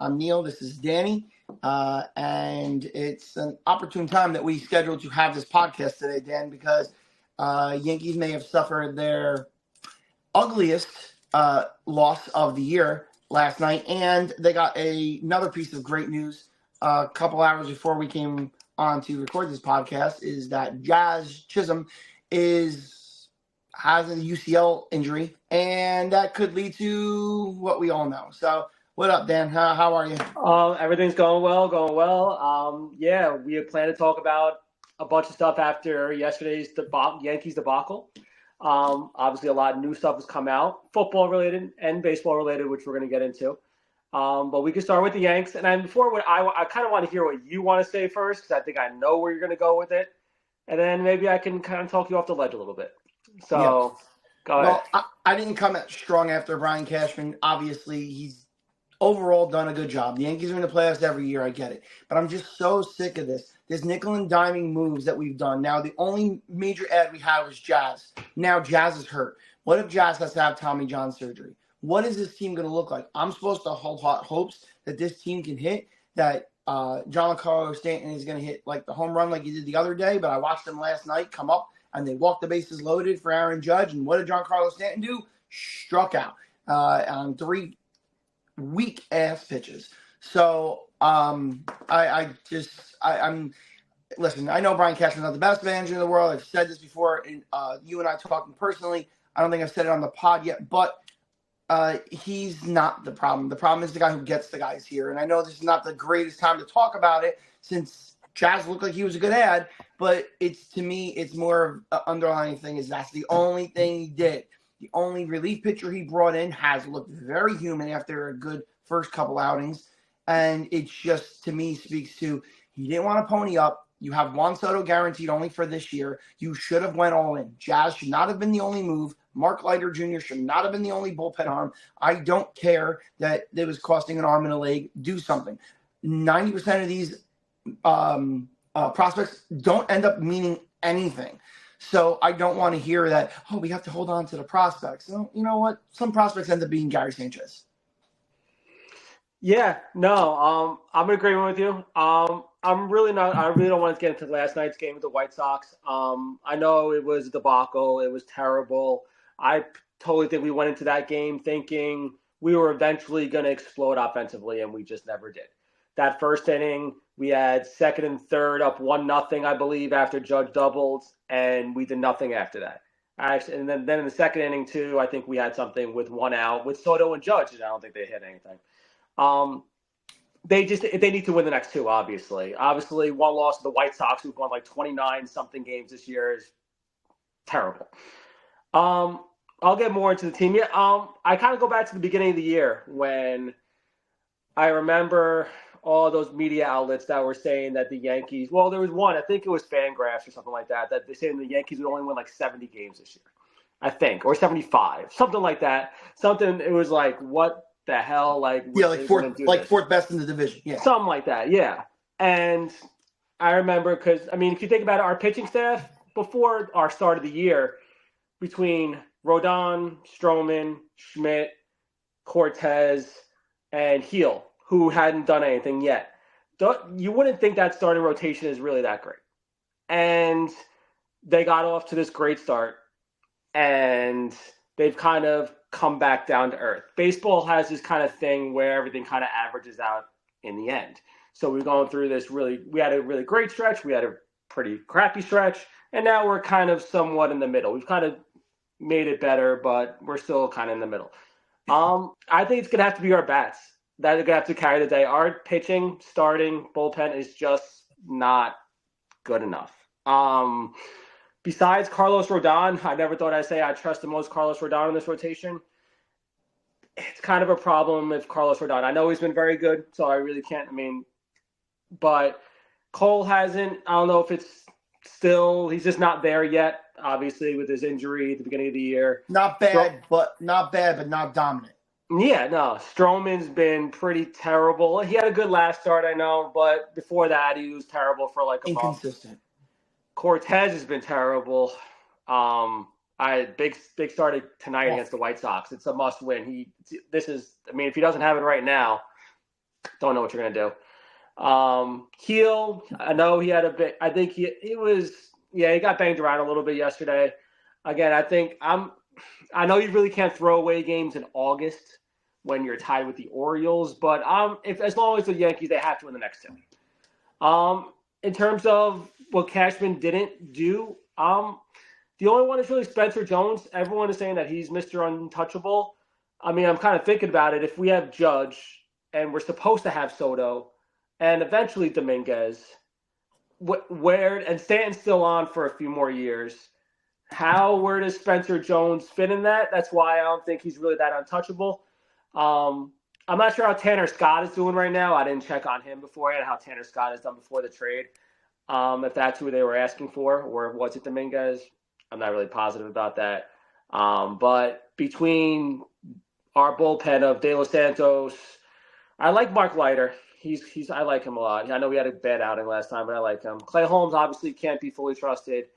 I'm Neil. This is Danny. And it's an opportune time that we scheduled to have this podcast today, Dan, because Yankees may have suffered their ugliest loss of the year last night, and they got another piece of great news a couple hours before we came on to record this podcast, is that Jazz Chisholm has a UCL injury, and that could lead to what we all know. So what up, Dan? How are you? Everything's going well. Yeah, we had planned to talk about a bunch of stuff after yesterday's Yankees debacle. Obviously, a lot of new stuff has come out, football related and baseball related, which we're going to get into. But we can start with the Yanks. And then before, I kind of want to hear what you want to say first, because I think I know where you're going to go with it. And then maybe I can kind of talk you off the ledge a little bit. So, Go ahead. Well, I didn't come out strong after Brian Cashman. Obviously, he's overall done a good job. The Yankees are in the playoffs every year. I get it. But I'm just so sick of this. There's nickel and diming moves that we've done. Now, the only major ad we have is Jazz. Now, Jazz is hurt. What if Jazz has to have Tommy John surgery? What is this team going to look like? I'm supposed to hold hot hopes that this team can hit, that Giancarlo Stanton is going to hit like the home run like he did the other day. But I watched him last night come up, and they walked the bases loaded for Aaron Judge. And what did Giancarlo Stanton do? Struck out on 3 weak-ass pitches. So listen, I know Brian Cashman's not the best manager in the world. I've said this before, and you and I talking personally. I don't think I've said it on the pod yet, but he's not the problem. The problem is the guy who gets the guys here. And I know this is not the greatest time to talk about it since Jazz looked like he was a good ad, but to me, it's more of an underlying thing is that's the only thing he did. The only relief pitcher he brought in has looked very human after a good first couple outings. And it just, to me, speaks to he didn't want to pony up. You have Juan Soto guaranteed only for this year. You should have went all in. Jazz should not have been the only move. Mark Leiter Jr. should not have been the only bullpen arm. I don't care that it was costing an arm and a leg. Do something. 90% of these prospects don't end up meaning anything. So I don't want to hear that, we have to hold on to the prospects. So, you know what? Some prospects end up being Gary Sanchez. Yeah, no, I'm in agreement with you. I really don't want to get into last night's game with the White Sox. I know it was a debacle. It was terrible. I totally think we went into that game thinking we were eventually going to explode offensively, and we just never did. That first inning, we had second and third up 1-0, I believe, after Judge doubled, and we did nothing after that. And then in the second inning, too, I think we had something with 1 out with Soto and Judge, and I don't think they hit anything. They need to win the next 2, obviously. Obviously, 1 loss to the White Sox, who've won like 29-something games this year, is terrible. I'll get more into the team. Yeah, I kind of go back to the beginning of the year when I remember all those media outlets that were saying that the Yankees – well, there was one, I think it was Fangraphs or something like that they're saying the Yankees would only win like 70 games this year, I think, or 75, something like that. It was like, what the hell? Like fourth best in the division. Yeah. Something like that, yeah. And I remember because, if you think about it, our pitching staff before our start of the year, between Rodon, Stroman, Schmidt, Cortez, and Heel, who hadn't done anything yet, you wouldn't think that starting rotation is really that great. And they got off to this great start, and they've kind of come back down to earth. Baseball has this kind of thing where everything kind of averages out in the end. So we've gone through this we had a really great stretch, we had a pretty crappy stretch, and now we're kind of somewhat in the middle. We've kind of made it better, but we're still kind of in the middle. I think it's going to have to be our bats that are going to have to carry the day. Our pitching, starting, bullpen is just not good enough. Besides Carlos Rodon, I never thought I'd say I trust the most Carlos Rodon in this rotation. It's kind of a problem with Carlos Rodon. I know he's been very good, so I really can't. But Cole hasn't. I don't know if it's still – he's just not there yet, obviously, with his injury at the beginning of the year. Not bad, but not dominant. Yeah, no. Stroman's been pretty terrible. He had a good last start, I know, but before that, he was terrible for like a month. Inconsistent. Cortez has been terrible. Big start tonight against the White Sox. It's a must win. If he doesn't have it right now, Don't know what you're going to do. Keel, I know he had a bit. I think he got banged around a little bit yesterday. Again, I know you really can't throw away games in August when you're tied with the Orioles, but as long as the Yankees, they have to win the next two. In terms of what Cashman didn't do, the only one is really Spencer Jones. Everyone is saying that he's Mr. Untouchable. I mean, I'm kind of thinking about it. If we have Judge and we're supposed to have Soto and eventually Dominguez, and Stanton's still on for a few more years, where does Spencer Jones fit in that? That's why I don't think he's really that untouchable. I'm not sure how Tanner Scott is doing right now. I didn't check on him beforehand, how Tanner Scott has done before the trade. If that's who they were asking for, or was it Dominguez? I'm not really positive about that. But between our bullpen of De Los Santos, I like Mark Leiter. I like him a lot. I know we had a bad outing last time, but I like him. Clay Holmes obviously can't be fully trusted.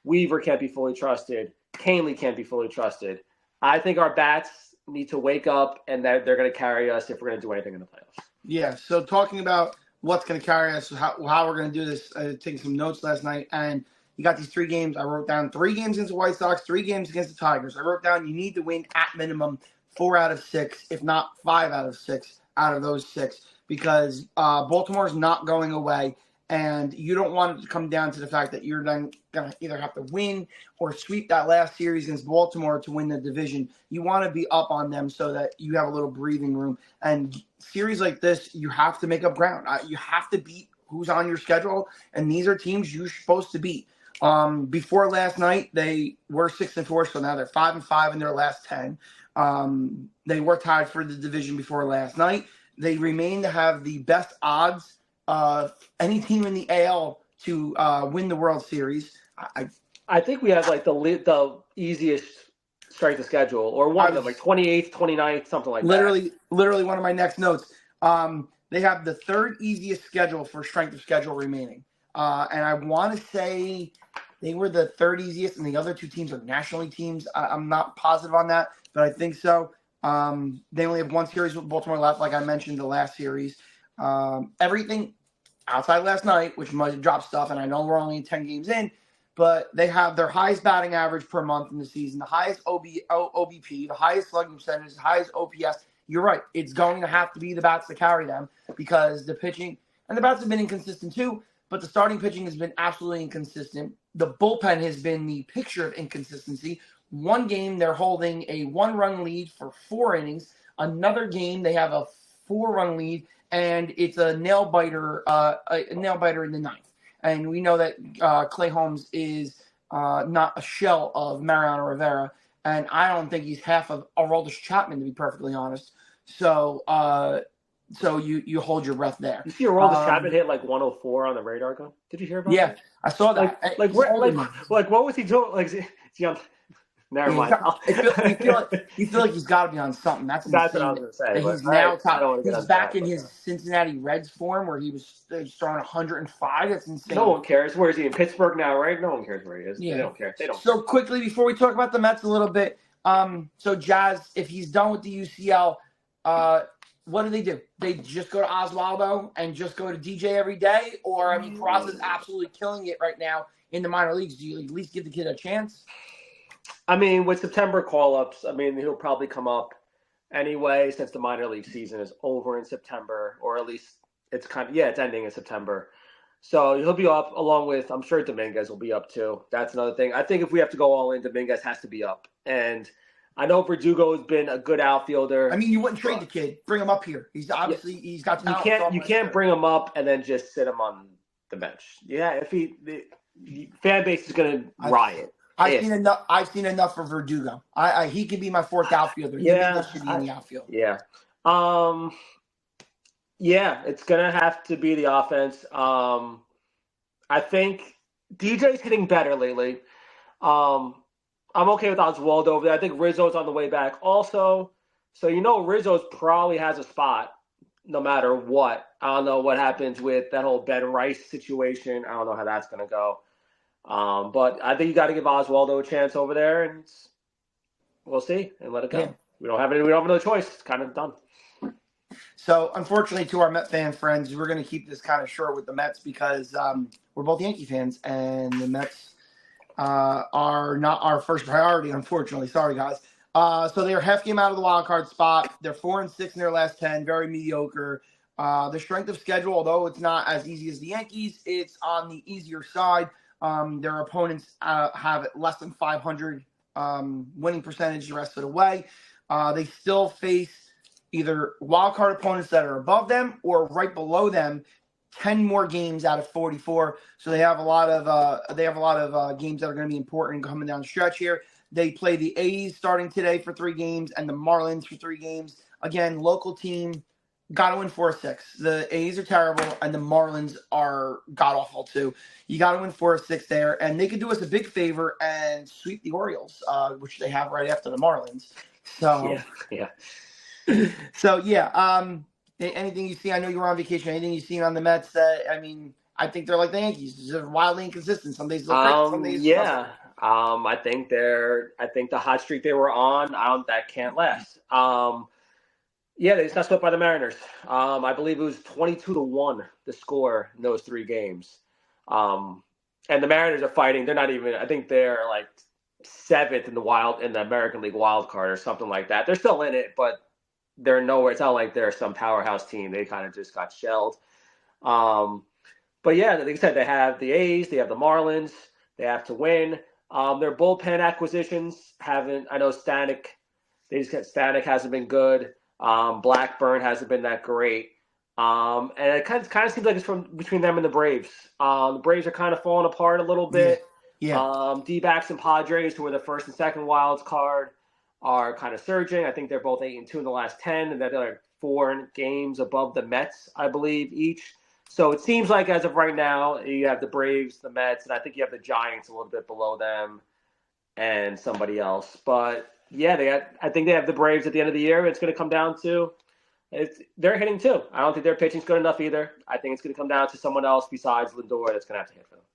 Weaver can't be fully trusted. Canely can't be fully trusted. I think our bats need to wake up, and that they're going to carry us if we're going to do anything in the playoffs. Yeah, so talking about what's going to carry us, how we're going to do this, taking some notes last night, and you got these 3 games. I wrote down 3 games against the White Sox, 3 games against the Tigers. I wrote down you need to win at minimum 4 out of 6, if not 5 out of 6 out of those 6, because Baltimore's not going away, and you don't want it to come down to the fact that you're then going to either have to win or sweep that last series against Baltimore to win the division. You want to be up on them so that you have a little breathing room. And series like this, you have to make up ground. You have to beat who's on your schedule, and these are teams you're supposed to beat. Before last night, they were 6-4, so now they're 5-5 in their last 10. They were tied for the division before last night. They remain to have the best odds of any team in the AL to win the World Series. I think we have like the easiest strength of schedule, or one of them, like 28th, 29th, something like that. Literally one of my next notes. They have the 3rd easiest schedule for strength of schedule remaining. And I want to say they were the 3rd easiest, and the other 2 teams are National League teams. I'm not positive on that, but I think so. They only have 1 series with Baltimore left, like I mentioned, the last series. Everything outside last night, which might drop stuff, and I know we're only 10 games in, but they have their highest batting average per month in the season, the highest OBP, the highest slugging percentage, the highest OPS. You're right. It's going to have to be the bats to carry them because the pitching and the bats have been inconsistent too, but the starting pitching has been absolutely inconsistent. The bullpen has been the picture of inconsistency. One game, they're holding a 1-run lead for 4 innings. Another game, they have a 4-run lead, and it's a nail biter in the 9th. And we know that Clay Holmes is not a shell of Mariano Rivera, and I don't think he's half of Aroldis Chapman, to be perfectly honest. So you hold your breath there. You see Aroldis Chapman hit like 104 on the radar gun? Did you hear about that? Yeah, I saw that. Like what was he doing? Like, is he on? Never mind. You feel like he's got to be on something. That's what I was going to say. He's now top. He's back in his Cincinnati Reds form where he was throwing 105. That's insane. No one cares. Where is he? In Pittsburgh now, right? No one cares where he is. Yeah. They don't care. So quickly, before we talk about the Mets a little bit, so Jazz, if he's done with the UCL, what do? They just go to Oswaldo and just go to DJ every day? Or, I mean, Peraza's absolutely killing it right now in the minor leagues. Do you at least give the kid a chance? I mean, with September call-ups, I mean, he'll probably come up anyway since the minor league season is over in September, or at least it's ending in September. So he'll be up along with, I'm sure Dominguez will be up too. That's another thing. I think if we have to go all in, Dominguez has to be up. And I know Verdugo has been a good outfielder. I mean, you wouldn't trade the kid. Bring him up here. He's obviously he's got talent. You can't bring him up and then just sit him on the bench. Yeah, the fan base is going to riot. I've seen enough for Verdugo. He can be my 4th outfielder. Yeah, should be in the outfield. Yeah. Yeah, it's gonna have to be the offense. I think DJ's hitting better lately. I'm okay with Oswaldo over there. I think Rizzo's on the way back also. So Rizzo's probably has a spot no matter what. I don't know what happens with that whole Ben Rice situation. I don't know how that's gonna go. But I think you got to give Oswaldo a chance over there, and we'll see and let it go. Yeah. We don't have another choice. It's kind of done. So, unfortunately, to our Met fan friends, we're going to keep this kind of short with the Mets because we're both Yankee fans, and the Mets are not our first priority, unfortunately. Sorry, guys. So they're half game out of the wild card spot. They're 4-6 in their last 10, very mediocre. The strength of schedule, although it's not as easy as the Yankees, it's on the easier side. Their opponents have less than 500 winning percentage the rest of the way. They still face either wild card opponents that are above them or right below them. 10 more games out of 44, so they have a lot of games that are going to be important coming down the stretch here. They play the A's starting today for 3 games and the Marlins for 3 games. Again, local team, got to win 4-6. The A's are terrible, and the Marlins are god-awful, too. You got to win 4-6 there, and they could do us a big favor and sweep the Orioles, which they have right after the Marlins. So, yeah. So, anything you see, I know you were on vacation, anything you've seen on the Mets, I think they're like the Yankees. They're wildly inconsistent. Some days look great, some days yeah. I think the hot streak they were on, that can't last. They just got swept by the Mariners. I believe it was 22-1 the score in those 3 games. And the Mariners are fighting. They're not even. I think they're like 7th in the American League wild card or something like that. They're still in it, but they're nowhere. It's not like they're some powerhouse team. They kind of just got shelled. But yeah, like I said, they have the A's, they have the Marlins, they have to win. Their bullpen acquisitions haven't. I know Stanek hasn't been good. Blackburn hasn't been that great. And it kind of seems like it's from between them and the Braves. The Braves are kind of falling apart a little bit. Yeah. D-backs and Padres, who are the first and second wild card, are kind of surging. I think they're both 8-2 in the last 10, and they're like 4 games above the Mets, I believe, each. So it seems like as of right now, you have the Braves, the Mets, and I think you have the Giants a little bit below them and somebody else. But yeah, I think they have the Braves at the end of the year. It's going to come down to they're hitting too. I don't think their pitching's good enough either. I think it's going to come down to someone else besides Lindor that's going to have to hit for them.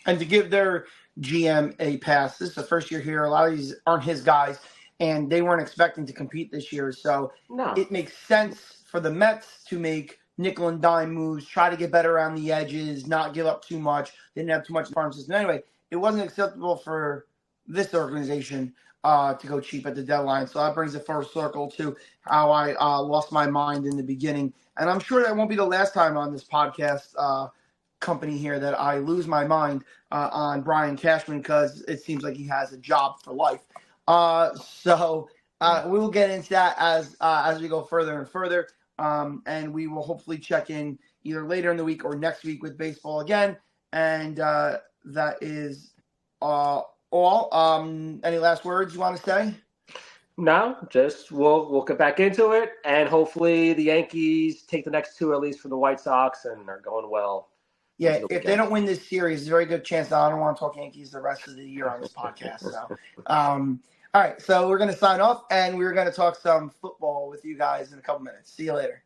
And to give their GM a pass, this is the first year here. A lot of these aren't his guys, and they weren't expecting to compete this year. So It makes sense for the Mets to make nickel and dime moves, try to get better around the edges, not give up too much. They didn't have too much in the farm system. Anyway, it wasn't acceptable for this organization to go cheap at the deadline. So that brings it full circle to how I lost my mind in the beginning. And I'm sure that won't be the last time on this podcast company here that I lose my mind on Brian Cashman, because it seems like he has a job for life. So we will get into that as we go further and further. And we will hopefully check in either later in the week or next week with baseball again. And that is all. Any last words you want to say? No, just we'll get back into it, and hopefully the Yankees take the next 2 at least for the White Sox and are going well. Yeah, if they don't win this series, there's a very good chance that I don't want to talk Yankees the rest of the year on this podcast. So, all right, so we're going to sign off, and we're going to talk some football with you guys in a couple minutes. See you later.